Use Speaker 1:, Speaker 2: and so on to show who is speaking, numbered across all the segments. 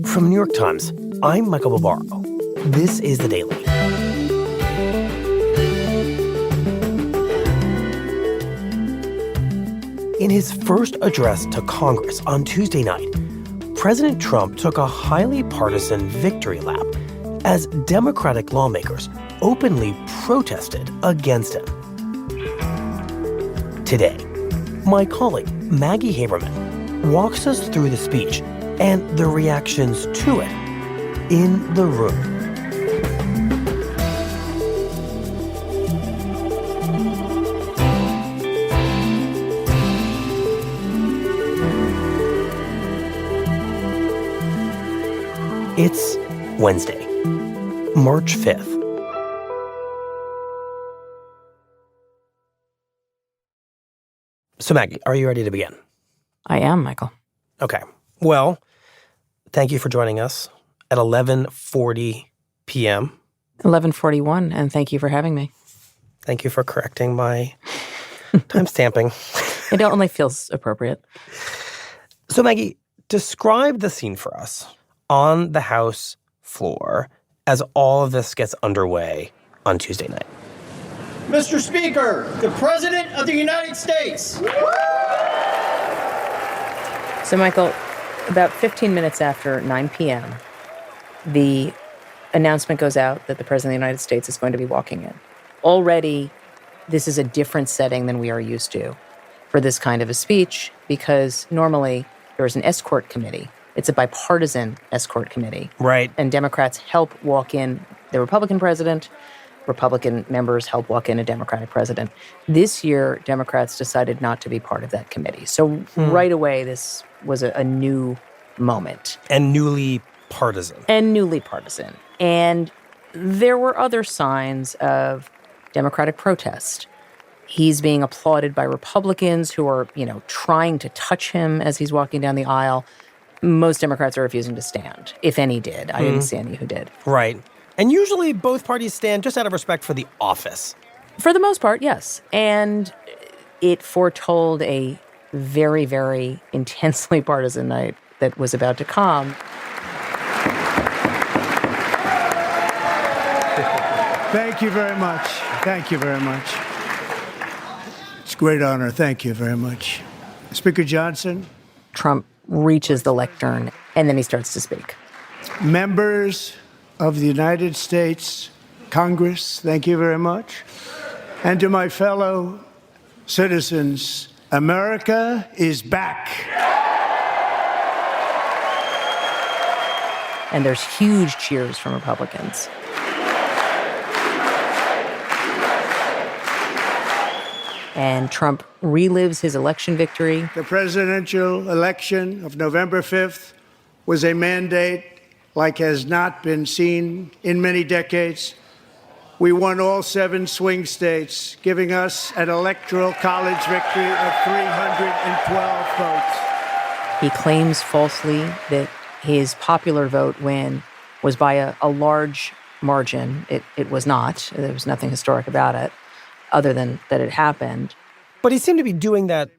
Speaker 1: From New York Times, I'm Michael Barbaro. This is The Daily. In his first address to Congress on Tuesday night, President Trump took a highly partisan victory lap as Democratic lawmakers openly protested against him. Today, my colleague Maggie Haberman walks us through the speech and the reactions to it in the room. It's Wednesday, March 5th. So, Maggie, are you ready to begin?
Speaker 2: I am, Michael.
Speaker 1: Okay. Well, thank you for joining us at 11:40 p.m.
Speaker 2: 11:41, and thank you for having me.
Speaker 1: Thank you for correcting my time stamping.
Speaker 2: It only feels appropriate.
Speaker 1: So, Maggie, describe the scene for us on the House floor as all of this gets underway on Tuesday night.
Speaker 3: Mr. Speaker, the President of the United States.
Speaker 2: So, Michael, about 15 minutes after 9 p.m., the announcement goes out that the President of the United States is going to be walking in. Already, this is a different setting than we are used to for this kind of a speech, because normally there is an escort committee. It's a bipartisan escort committee.
Speaker 1: Right.
Speaker 2: And Democrats help walk in the Republican president. Republican members help walk in a Democratic president. This year, Democrats decided not to be part of that committee. So right away, this was a new moment.
Speaker 1: And newly partisan.
Speaker 2: And there were other signs of Democratic protest. He's being applauded by Republicans who are, trying to touch him as he's walking down the aisle. Most Democrats are refusing to stand, if any did. I didn't see any who did.
Speaker 1: Right. And usually both parties stand just out of respect for the office.
Speaker 2: For the most part, yes. And it foretold a very, very intensely partisan night that was about to come.
Speaker 4: Thank you very much. Thank you very much. It's a great honor. Thank you very much. Speaker Johnson.
Speaker 2: Trump reaches the lectern, and then he starts to speak.
Speaker 4: Members of the United States Congress, thank you very much. And to my fellow citizens, America is back.
Speaker 2: And there's huge cheers from Republicans. And Trump relives his election victory.
Speaker 4: The presidential election of November 5th was a mandate like has not been seen in many decades. We won all 7 swing states, giving us an electoral college victory of 312 votes.
Speaker 2: He claims falsely that his popular vote win was by a large margin. It was not. There was nothing historic about it, other than that it happened.
Speaker 1: But he seemed to be doing that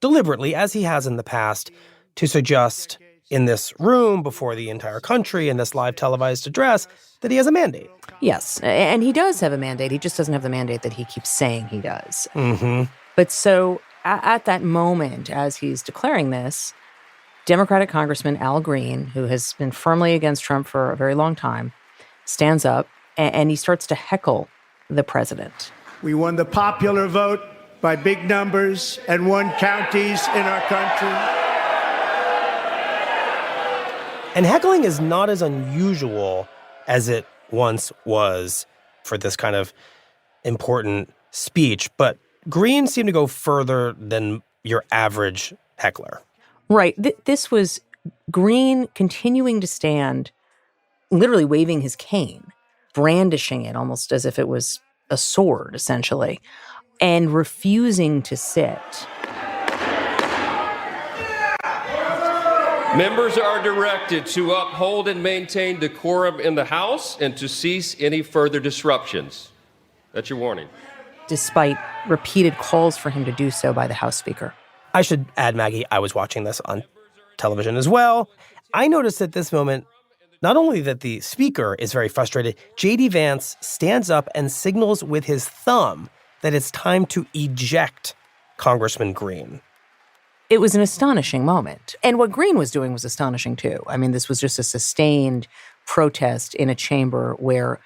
Speaker 1: deliberately, as he has in the past, to suggest in this room before the entire country in this live televised address that he has a mandate.
Speaker 2: Yes, and he does have a mandate. He just doesn't have the mandate that he keeps saying he does.
Speaker 1: Mm-hmm.
Speaker 2: But so at that moment, as he's declaring this, Democratic Congressman Al Green, who has been firmly against Trump for a very long time, stands up and he starts to heckle the president.
Speaker 4: We won the popular vote by big numbers and won counties in our country.
Speaker 1: And heckling is not as unusual as it once was for this kind of important speech, but Green seemed to go further than your average heckler.
Speaker 2: Right. This was Green continuing to stand, literally waving his cane, brandishing it almost as if it was a sword, essentially, and refusing to sit.
Speaker 5: Members are directed to uphold and maintain decorum in the House and to cease any further disruptions. That's your warning.
Speaker 2: Despite repeated calls for him to do so by the House Speaker.
Speaker 1: I should add, Maggie, I was watching this on television as well. I noticed at this moment, not only that the speaker is very frustrated, J.D. Vance stands up and signals with his thumb that it's time to eject Congressman Green.
Speaker 2: It was an astonishing moment. And what Green was doing was astonishing, too. I mean, this was just a sustained protest in a chamber where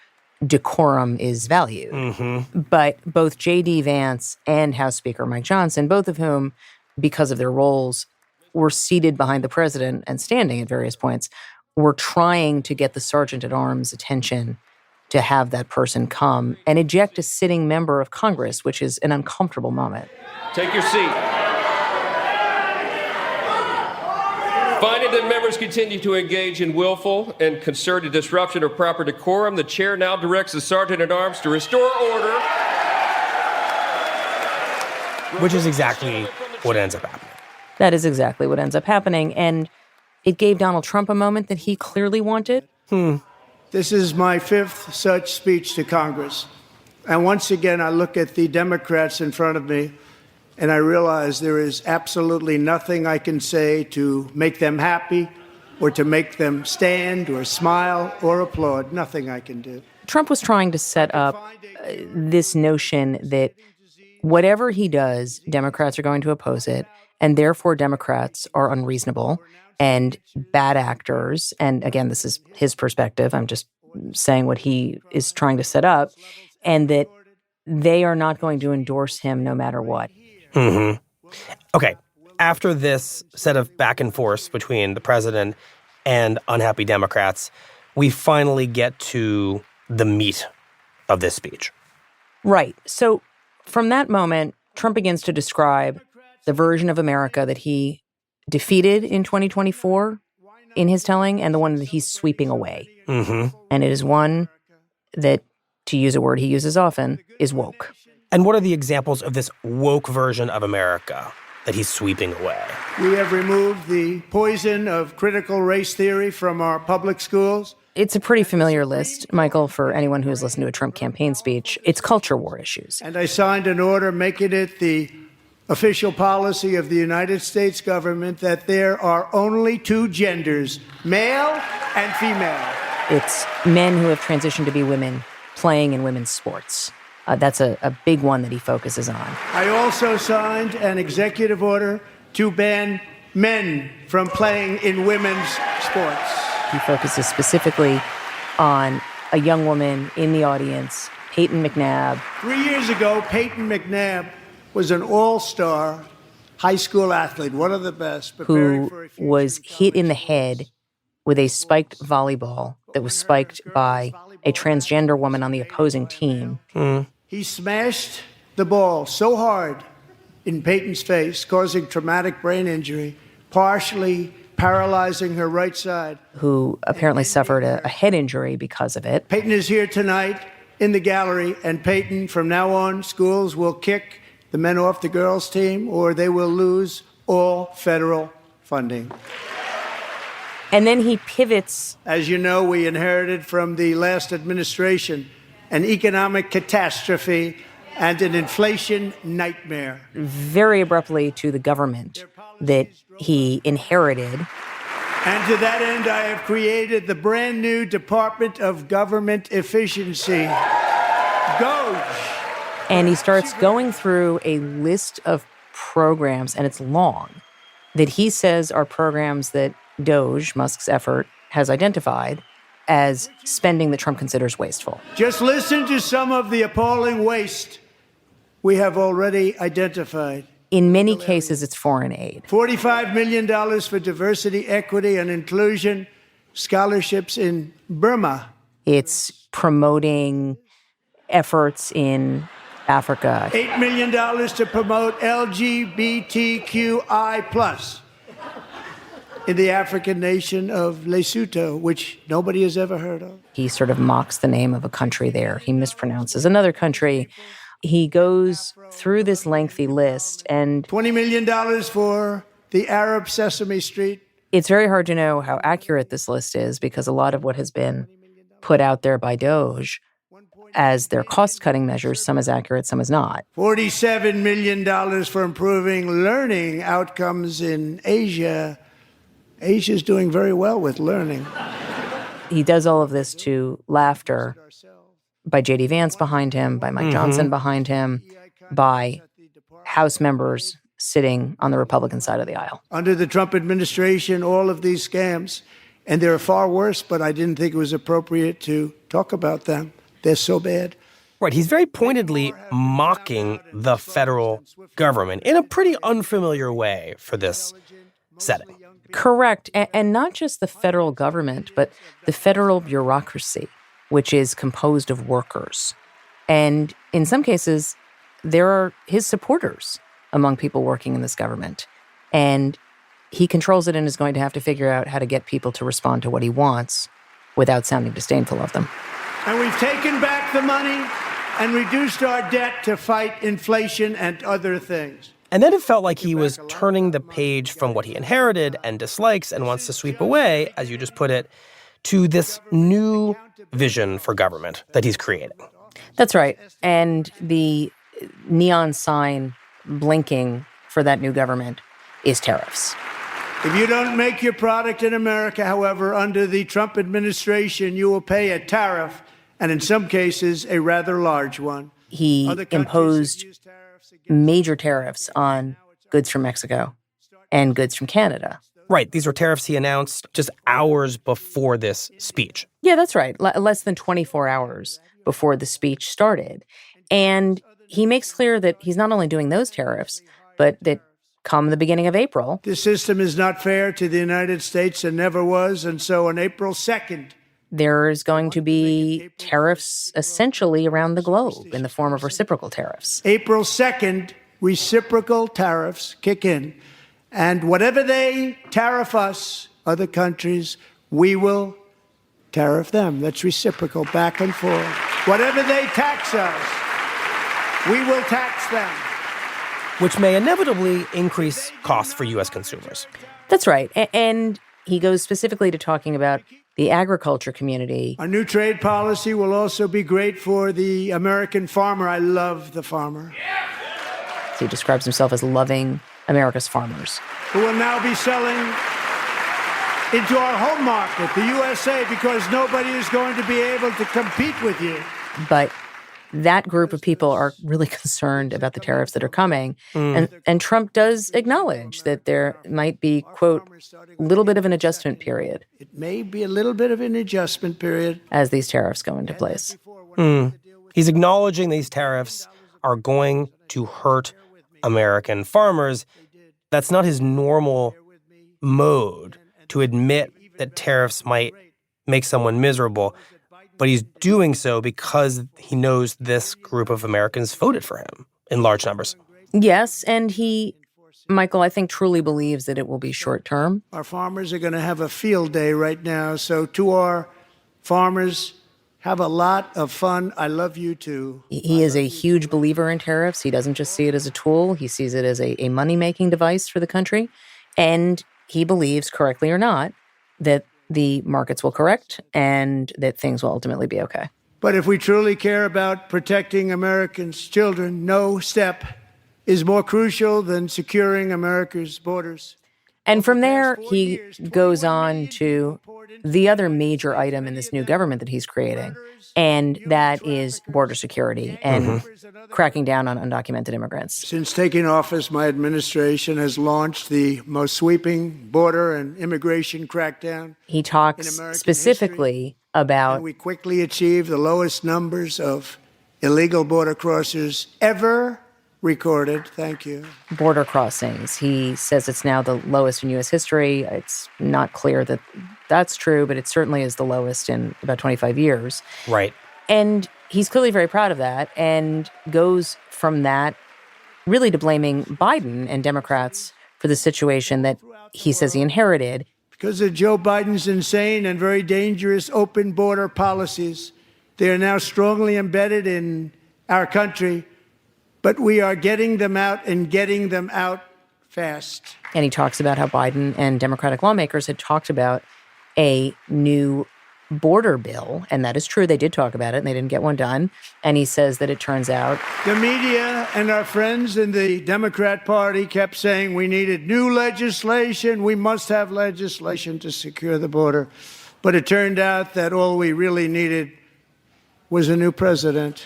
Speaker 2: decorum is valued.
Speaker 1: Mm-hmm.
Speaker 2: But both J.D. Vance and House Speaker Mike Johnson, both of whom, because of their roles, were seated behind the president and standing at various points, were trying to get the sergeant-at-arms attention to have that person come and eject a sitting member of Congress, which is an uncomfortable moment.
Speaker 5: Take your seat. Finding that members continue to engage in willful and concerted disruption of proper decorum, the chair now directs the sergeant-at-arms to restore order.
Speaker 1: Which is exactly what ends up happening.
Speaker 2: That is exactly what ends up happening. And it gave Donald Trump a moment that he clearly wanted.
Speaker 4: This is my fifth such speech to Congress. And once again, I look at the Democrats in front of me, and I realize there is absolutely nothing I can say to make them happy or to make them stand or smile or applaud. Nothing I can do.
Speaker 2: Trump was trying to set up this notion that whatever he does, Democrats are going to oppose it, and therefore Democrats are unreasonable and bad actors. And again, this is his perspective. I'm just saying what he is trying to set up, and that they are not going to endorse him no matter what.
Speaker 1: Mm-hmm. Okay, after this set of back and forth between the president and unhappy Democrats, we finally get to the meat of this speech.
Speaker 2: Right. So from that moment, Trump begins to describe the version of America that he defeated in 2024 in his telling and the one that he's sweeping away.
Speaker 1: Mm-hmm.
Speaker 2: And it is one that, to use a word he uses often, is woke.
Speaker 1: And what are the examples of this woke version of America that he's sweeping away?
Speaker 4: We have removed the poison of critical race theory from our public schools.
Speaker 2: It's a pretty familiar list, Michael, for anyone who has listened to a Trump campaign speech. It's culture war issues.
Speaker 4: And I signed an order making it the official policy of the United States government that there are only two genders, male and female.
Speaker 2: It's men who have transitioned to be women playing in women's sports. That's a big one that he focuses on.
Speaker 4: I also signed an executive order to ban men from playing in women's sports.
Speaker 2: He focuses specifically on a young woman in the audience, Peyton McNabb.
Speaker 4: 3 years ago, Peyton McNabb was an all-star high school athlete, one of the best.
Speaker 2: Who was hit in the head with a spiked volleyball that was spiked by a transgender woman on the opposing team.
Speaker 4: He smashed the ball so hard in Peyton's face, causing traumatic brain injury, partially paralyzing her right side.
Speaker 2: Who apparently suffered a head injury because of it.
Speaker 4: Peyton is here tonight in the gallery, and Peyton, from now on, schools will kick the men off the girls' team, or they will lose all federal funding.
Speaker 2: And then he pivots.
Speaker 4: As you know, we inherited from the last administration an economic catastrophe and an inflation nightmare.
Speaker 2: Very abruptly to the government that he inherited.
Speaker 4: And to that end, I have created the brand new Department of Government Efficiency, DOGE.
Speaker 2: And he starts going through a list of programs, and it's long, that he says are programs that DOGE, Musk's effort, has identified as spending that Trump considers wasteful.
Speaker 4: Just listen to some of the appalling waste we have already identified.
Speaker 2: In many cases, it's foreign aid.
Speaker 4: $45 million for diversity, equity, and inclusion scholarships in Burma.
Speaker 2: It's promoting efforts in Africa.
Speaker 4: $8 million to promote LGBTQI+ in the African nation of Lesotho, which nobody has ever heard of.
Speaker 2: He sort of mocks the name of a country there. He mispronounces another country. He goes through this lengthy list, and
Speaker 4: $20 million for the Arab Sesame Street.
Speaker 2: It's very hard to know how accurate this list is because a lot of what has been put out there by DOGE as their cost-cutting measures, some is accurate, some is not.
Speaker 4: $47 million for improving learning outcomes in Asia Asia's doing very well with learning.
Speaker 2: He does all of this to laughter by J.D. Vance behind him, by Mike Johnson behind him, by House members sitting on the Republican side of the aisle.
Speaker 4: Under the Trump administration, all of these scams, and they're far worse, but I didn't think it was appropriate to talk about them. They're so bad.
Speaker 1: Right. He's very pointedly mocking the federal government in a pretty unfamiliar way for this setting.
Speaker 2: Correct. And not just the federal government, but the federal bureaucracy, which is composed of workers. And in some cases, there are his supporters among people working in this government. And he controls it and is going to have to figure out how to get people to respond to what he wants without sounding disdainful of them.
Speaker 4: And we've taken back the money and reduced our debt to fight inflation and other things.
Speaker 1: And then it felt like he was turning the page from what he inherited and dislikes and wants to sweep away, as you just put it, to this new vision for government that he's creating.
Speaker 2: That's right. And the neon sign blinking for that new government is tariffs.
Speaker 4: If you don't make your product in America, however, under the Trump administration, you will pay a tariff, and in some cases, a rather large one.
Speaker 2: He imposed major tariffs on goods from Mexico and goods from Canada.
Speaker 1: Right. These were tariffs he announced just hours before this speech.
Speaker 2: Yeah, that's right. Less than 24 hours before the speech started. And he makes clear that he's not only doing those tariffs, but that come the beginning of April.
Speaker 4: This system is not fair to the United States and never was. And so on April 2nd,
Speaker 2: there's going to be tariffs essentially around the globe in the form of reciprocal tariffs.
Speaker 4: April 2nd, reciprocal tariffs kick in. And whatever they tariff us, other countries, we will tariff them. That's reciprocal, back and forth. Whatever they tax us, we will tax them.
Speaker 1: Which may inevitably increase costs for U.S. consumers.
Speaker 2: That's right. And he goes specifically to talking about the agriculture community.
Speaker 4: Our new trade policy will also be great for the American farmer. I love the farmer.
Speaker 2: So he describes himself as loving America's farmers.
Speaker 4: Who will now be selling into our home market, the USA, because nobody is going to be able to compete with you.
Speaker 2: But that group of people are really concerned about the tariffs that are coming. And Trump does acknowledge that there might be, quote, a little bit of an adjustment period.
Speaker 4: It may be a little bit of an adjustment period
Speaker 2: as these tariffs go into place.
Speaker 1: He's acknowledging these tariffs are going to hurt American farmers. That's not his normal mode, to admit that tariffs might make someone miserable. But he's doing so because he knows this group of Americans voted for him in large numbers.
Speaker 2: Yes, and he, Michael, I think truly believes that it will be short term.
Speaker 4: Our farmers are going to have a field day right now. So to our farmers, have a lot of fun. I love you too.
Speaker 2: He is a huge believer in tariffs. He doesn't just see it as a tool. He sees it as a money-making device for the country. And he believes, correctly or not, that the markets will correct and that things will ultimately be okay.
Speaker 4: But if we truly care about protecting Americans' children, no step is more crucial than securing America's borders.
Speaker 2: And from there, he goes on to the other major item in this new government that he's creating, and that is border security and cracking down on undocumented immigrants.
Speaker 4: Since taking office, my administration has launched the most sweeping border and immigration crackdown.
Speaker 2: He talks specifically about...
Speaker 4: And we quickly achieved the lowest numbers of illegal border crossers ever recorded. Thank you.
Speaker 2: Border crossings. He says it's now the lowest in U.S. history. It's not clear that that's true, but it certainly is the lowest in about 25 years.
Speaker 1: Right.
Speaker 2: And he's clearly very proud of that and goes from that really to blaming Biden and Democrats for the situation that he says he inherited.
Speaker 4: Because of Joe Biden's insane and very dangerous open border policies, they are now strongly embedded in our country. But we are getting them out and getting them out fast.
Speaker 2: And he talks about how Biden and Democratic lawmakers had talked about a new border bill, and that is true, they did talk about it, and they didn't get one done, and he says that it turns out
Speaker 4: The media and our friends in the Democrat Party kept saying we needed new legislation, we must have legislation to secure the border. But it turned out that all we really needed was a new president.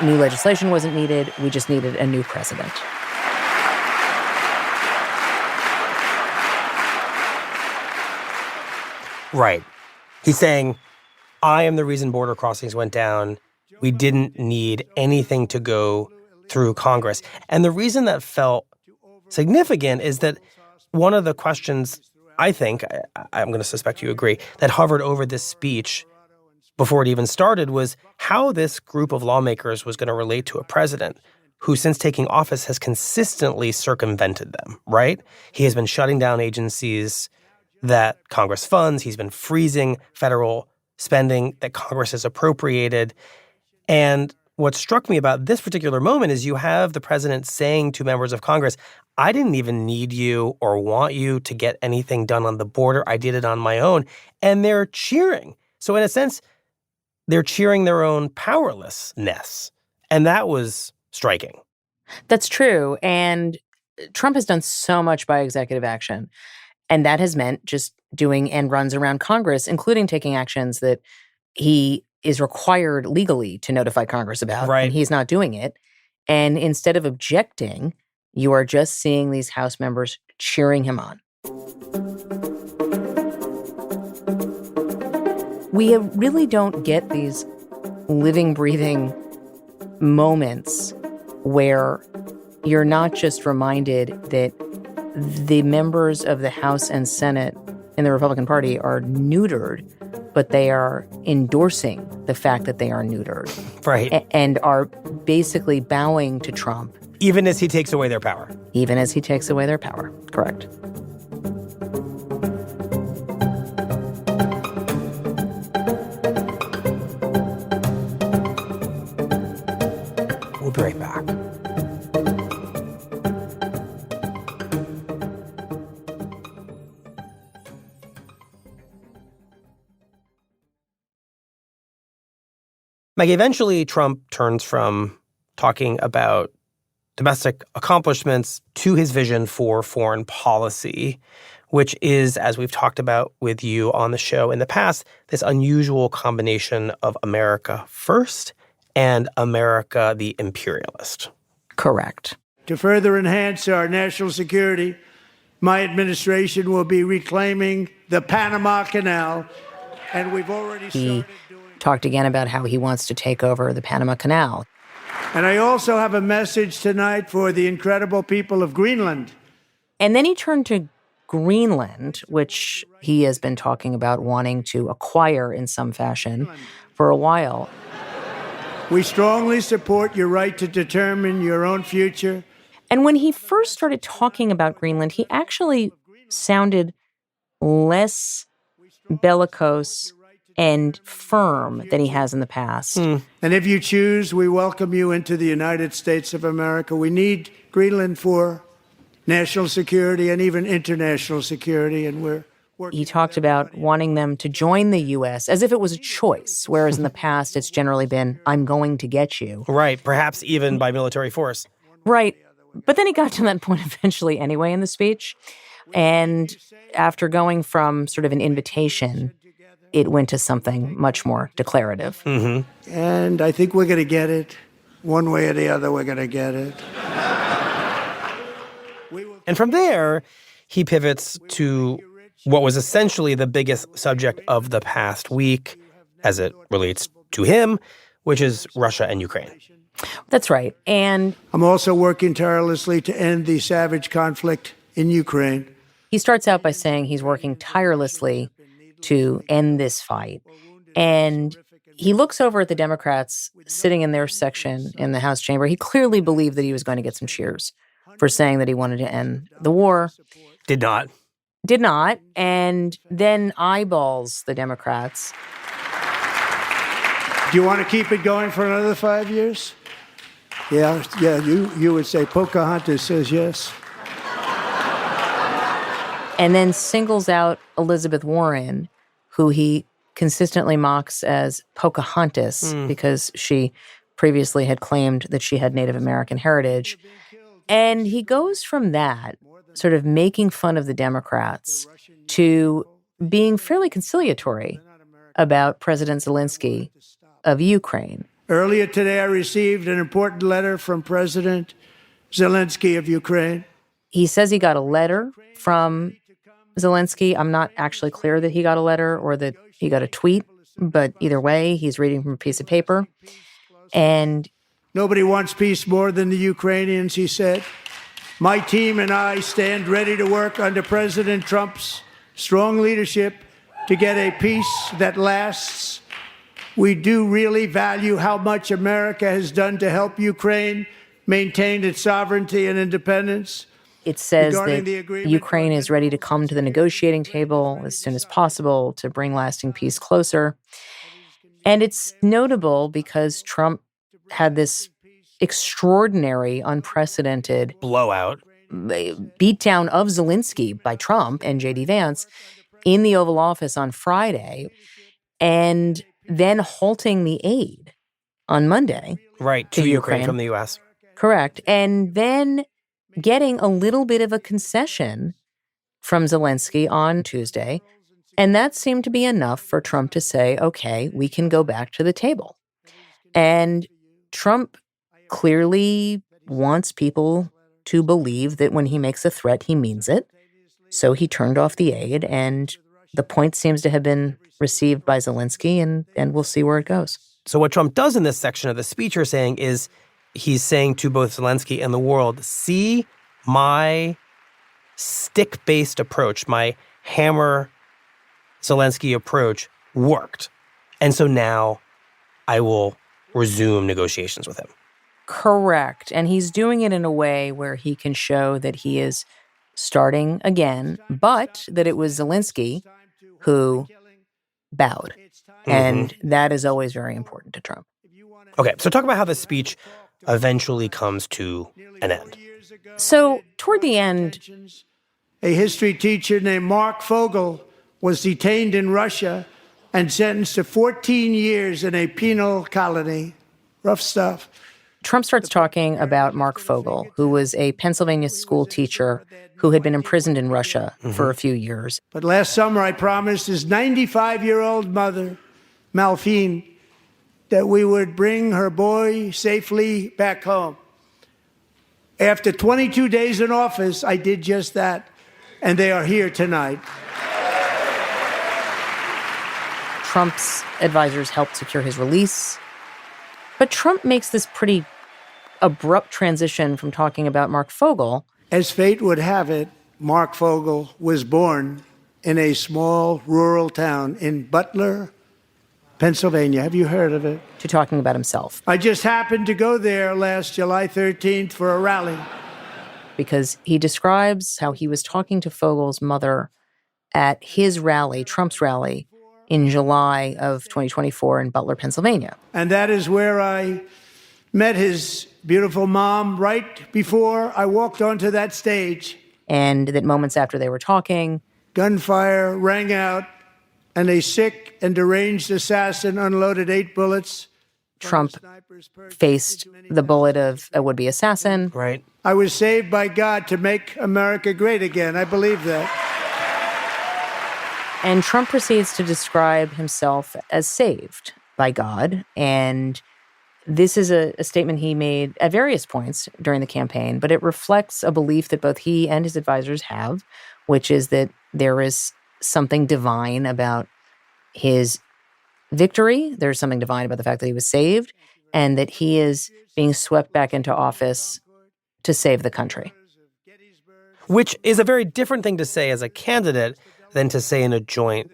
Speaker 2: new legislation wasn't needed, we just needed a new president.
Speaker 1: Right. He's saying, I am the reason border crossings went down. We didn't need anything to go through Congress. And the reason that felt significant is that one of the questions, I think, I'm going to suspect you agree, that hovered over this speech before it even started was how this group of lawmakers was going to relate to a president who, since taking office, has consistently circumvented them, right? He has been shutting down agencies that Congress funds. He's been freezing federal spending that Congress has appropriated. And what struck me about this particular moment is you have the president saying to members of Congress, I didn't even need you or want you to get anything done on the border. I did it on my own. And they're cheering. So in a sense, they're cheering their own powerlessness. And that was striking.
Speaker 2: That's true. And Trump has done so much by executive action. And that has meant just doing end runs around Congress, including taking actions that he is required legally to notify Congress about.
Speaker 1: Right.
Speaker 2: And he's not doing it. And instead of objecting, you are just seeing these House members cheering him on. We really don't get these living, breathing moments where you're not just reminded that the members of the House and Senate in the Republican Party are neutered, but they are endorsing the fact that they are neutered.
Speaker 1: Right.
Speaker 2: And are basically bowing to Trump.
Speaker 1: Even as he takes away their power.
Speaker 2: Even as he takes away their power. Correct.
Speaker 1: We'll be right back. Maggie, eventually Trump turns from talking about domestic accomplishments to his vision for foreign policy, which is, as we've talked about with you on the show in the past, this unusual combination of America first and America the imperialist.
Speaker 2: Correct.
Speaker 4: To further enhance our national security, my administration will be reclaiming the Panama Canal, and we've already started doing it.
Speaker 2: Talked again about how he wants to take over the Panama Canal.
Speaker 4: And I also have a message tonight for the incredible people of Greenland.
Speaker 2: And then he turned to Greenland, which he has been talking about wanting to acquire in some fashion for a while.
Speaker 4: We strongly support your right to determine your own future.
Speaker 2: And when he first started talking about Greenland, he actually sounded less bellicose and firm than he has in the past.
Speaker 4: And if you choose, we welcome you into the United States of America. We need Greenland for national security and even international security, and we're working.
Speaker 2: He talked about wanting them to join the U.S. as if it was a choice, whereas in the past it's generally been, I'm going to get you.
Speaker 1: Right, perhaps even by military force.
Speaker 2: Right. But then he got to that point eventually anyway in the speech. And after going from sort of an invitation, it went to something much more declarative.
Speaker 1: Mm-hmm.
Speaker 4: And I think we're going to get it. One way or the other, we're going to get it.
Speaker 1: And from there, he pivots to what was essentially the biggest subject of the past week as it relates to him, which is Russia and Ukraine.
Speaker 2: That's right. And
Speaker 4: I'm also working tirelessly to end the savage conflict in Ukraine.
Speaker 2: he starts out by saying he's working tirelessly to end this fight. And he looks over at the Democrats sitting in their section in the House chamber. He clearly believed that he was going to get some cheers for saying that he wanted to end the war.
Speaker 1: Did not.
Speaker 2: Did not. And then eyeballs the Democrats.
Speaker 4: Do you want to keep it going for another 5 years? Yeah, you would say Pocahontas says yes.
Speaker 2: And then singles out Elizabeth Warren, who he consistently mocks as Pocahontas because she previously had claimed that she had Native American heritage. And he goes from that, sort of making fun of the Democrats, to being fairly conciliatory about President Zelensky of Ukraine.
Speaker 4: Earlier today, I received an important letter from President Zelensky of Ukraine.
Speaker 2: He says he got a letter from Zelensky. I'm not actually clear that he got a letter or that he got a tweet, but either way, he's reading from a piece of paper. And
Speaker 4: nobody wants peace more than the Ukrainians, he said. My team and I stand ready to work under President Trump's strong leadership to get a peace that lasts. We do really value how much America has done to help Ukraine maintain its sovereignty and independence.
Speaker 2: It says that Ukraine is ready to come to the negotiating table as soon as possible to bring lasting peace closer. And it's notable because Trump had this extraordinary, unprecedented
Speaker 1: Blowout.
Speaker 2: beatdown of Zelensky by Trump and J.D. Vance in the Oval Office on Friday, and then halting the aid on Monday.
Speaker 1: Right, to Ukraine from the U.S.
Speaker 2: Correct. And then getting a little bit of a concession from Zelensky on Tuesday. And that seemed to be enough for Trump to say, okay, we can go back to the table. And Trump clearly wants people to believe that when he makes a threat, he means it. So he turned off the aid, and the point seems to have been received by Zelensky, and we'll see where it goes.
Speaker 1: So what Trump does in this section of the speech you're saying is he's saying to both Zelensky and the world, see, my stick-based approach, my hammer Zelensky approach worked. And so now I will resume negotiations with him.
Speaker 2: Correct. And he's doing it in a way where he can show that he is starting again, but that it was Zelensky who bowed. And that is always very important to Trump.
Speaker 1: Okay, so talk about how the speech eventually comes to an end.
Speaker 2: So toward the end,
Speaker 4: a history teacher named Mark Fogel was detained in Russia and sentenced to 14 years in a penal colony. Rough stuff.
Speaker 2: Trump starts talking about Mark Fogel, who was a Pennsylvania school teacher who had been imprisoned in Russia for a few years.
Speaker 4: But last summer, I promised his 95-year-old mother, Malphine, that we would bring her boy safely back home. After 22 days in office, I did just that, and they are here tonight.
Speaker 2: Trump's advisors helped secure his release. But Trump makes this pretty abrupt transition from talking about Mark Fogel.
Speaker 4: As fate would have it, Mark Fogel was born in a small rural town in Butler, Pennsylvania. Have you heard of it?
Speaker 2: To talking about himself.
Speaker 4: I just happened to go there last July 13th for a rally.
Speaker 2: Because he describes how he was talking to Fogel's mother at his rally, Trump's rally, in July of 2024 in Butler, Pennsylvania.
Speaker 4: And that is where I met his beautiful mom right before I walked onto that stage.
Speaker 2: And that moments after they were talking,
Speaker 4: gunfire rang out, and a sick and deranged assassin unloaded 8 bullets.
Speaker 2: Trump faced the bullet of a would-be assassin.
Speaker 1: Right.
Speaker 4: I was saved by God to make America great again. I believe that.
Speaker 2: And Trump proceeds to describe himself as saved by God. And this is a statement he made at various points during the campaign, but it reflects a belief that both he and his advisors have, which is that there is something divine about his victory. There's something divine about the fact that he was saved, and that he is being swept back into office to save the country.
Speaker 1: Which is a very different thing to say as a candidate than to say in a joint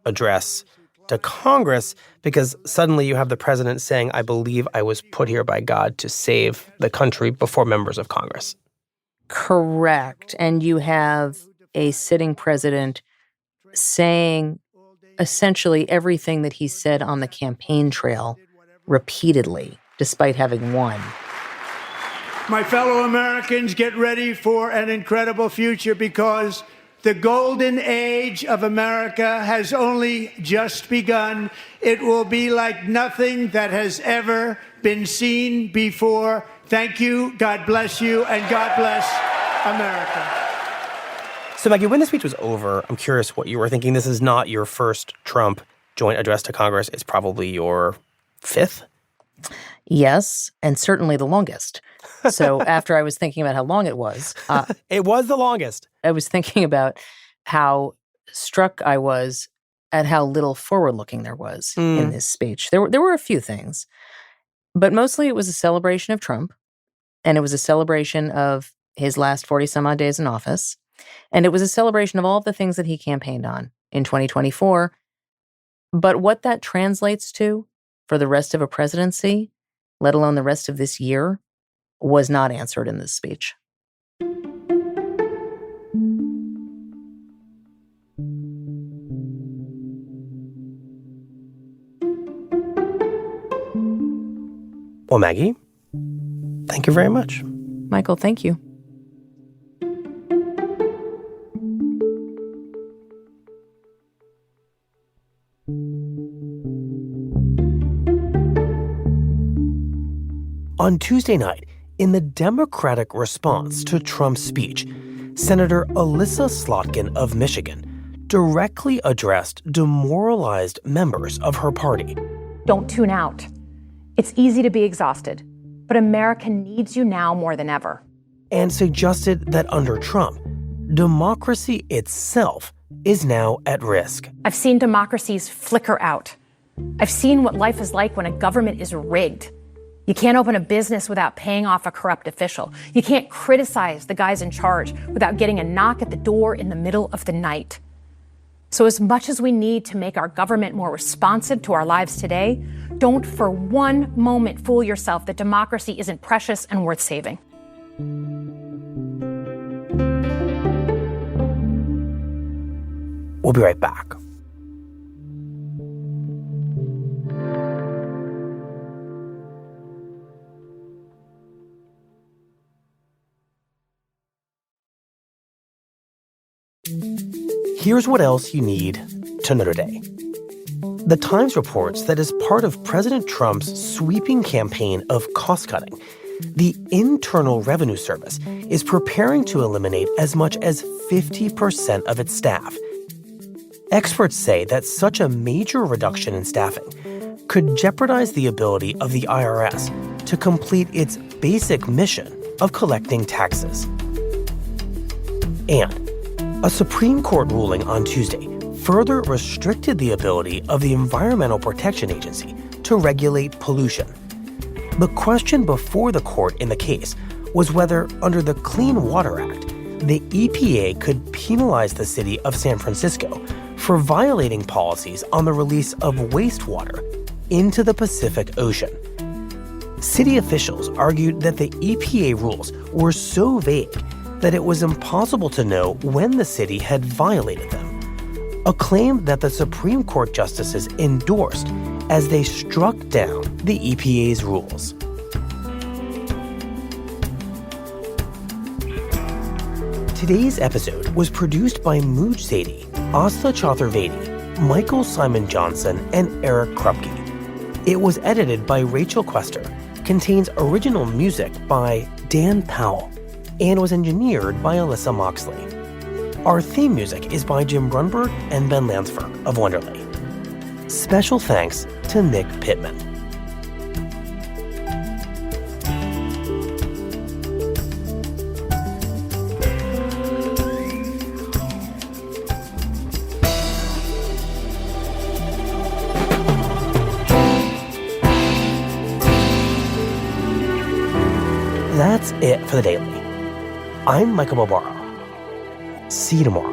Speaker 1: address to Congress, because suddenly you have the president saying, I believe I was put here by God to save the country before members of Congress.
Speaker 2: Correct. And you have a sitting president saying essentially everything that he said on the campaign trail repeatedly, despite having won.
Speaker 4: My fellow Americans, get ready for an incredible future, because The golden age of America has only just begun. It will be like nothing that has ever been seen before. Thank you, God bless you, and God bless America.
Speaker 1: So, Maggie, when the speech was over, I'm curious what you were thinking. This is not your first Trump joint address to Congress. It's probably your fifth?
Speaker 2: Yes, and certainly the longest. So after I was thinking about how long it was.
Speaker 1: It was the longest.
Speaker 2: I was thinking about how struck I was at how little forward-looking there was in this speech. There were a few things, but mostly it was a celebration of Trump, and it was a celebration of his last 40-some-odd days in office, and it was a celebration of all the things that he campaigned on in 2024. But what that translates to for the rest of a presidency, let alone the rest of this year, was not answered in this speech.
Speaker 1: Well, Maggie, thank you very much.
Speaker 2: Michael, thank you.
Speaker 1: On Tuesday night, in the Democratic response to Trump's speech, Senator Alyssa Slotkin of Michigan directly addressed demoralized members of her party.
Speaker 6: Don't tune out. It's easy to be exhausted, but America needs you now more than ever.
Speaker 1: And suggested that under Trump, democracy itself is now at risk.
Speaker 6: I've seen democracies flicker out. I've seen what life is like when a government is rigged. You can't open a business without paying off a corrupt official. You can't criticize the guys in charge without getting a knock at the door in the middle of the night. So as much as we need to make our government more responsive to our lives today, don't for one moment fool yourself that democracy isn't precious and worth saving.
Speaker 1: We'll be right back. Here's what else you need to know today. The Times reports that as part of President Trump's sweeping campaign of cost-cutting, the Internal Revenue Service is preparing to eliminate as much as 50% of its staff. Experts say that such a major reduction in staffing could jeopardize the ability of the IRS to complete its basic mission of collecting taxes. And a Supreme Court ruling on Tuesday further restricted the ability of the Environmental Protection Agency to regulate pollution. The question before the court in the case was whether, under the Clean Water Act, the EPA could penalize the city of San Francisco for violating policies on the release of wastewater into the Pacific Ocean. City officials argued that the EPA rules were so vague that it was impossible to know when the city had violated them, a claim that the Supreme Court justices endorsed as they struck down the EPA's rules. Today's episode was produced by Mooj Sadie, Asta Chaturvedi, Michael Simon Johnson, and Eric Krupke. It was edited by Rachel Quester, contains original music by Dan Powell, and was engineered by Alyssa Moxley. Our theme music is by Jim Brunberg and Ben Lansford of Wonderly. Special thanks to Nick Pittman. That's it for the Daily. I'm Michael Barbaro. See you tomorrow.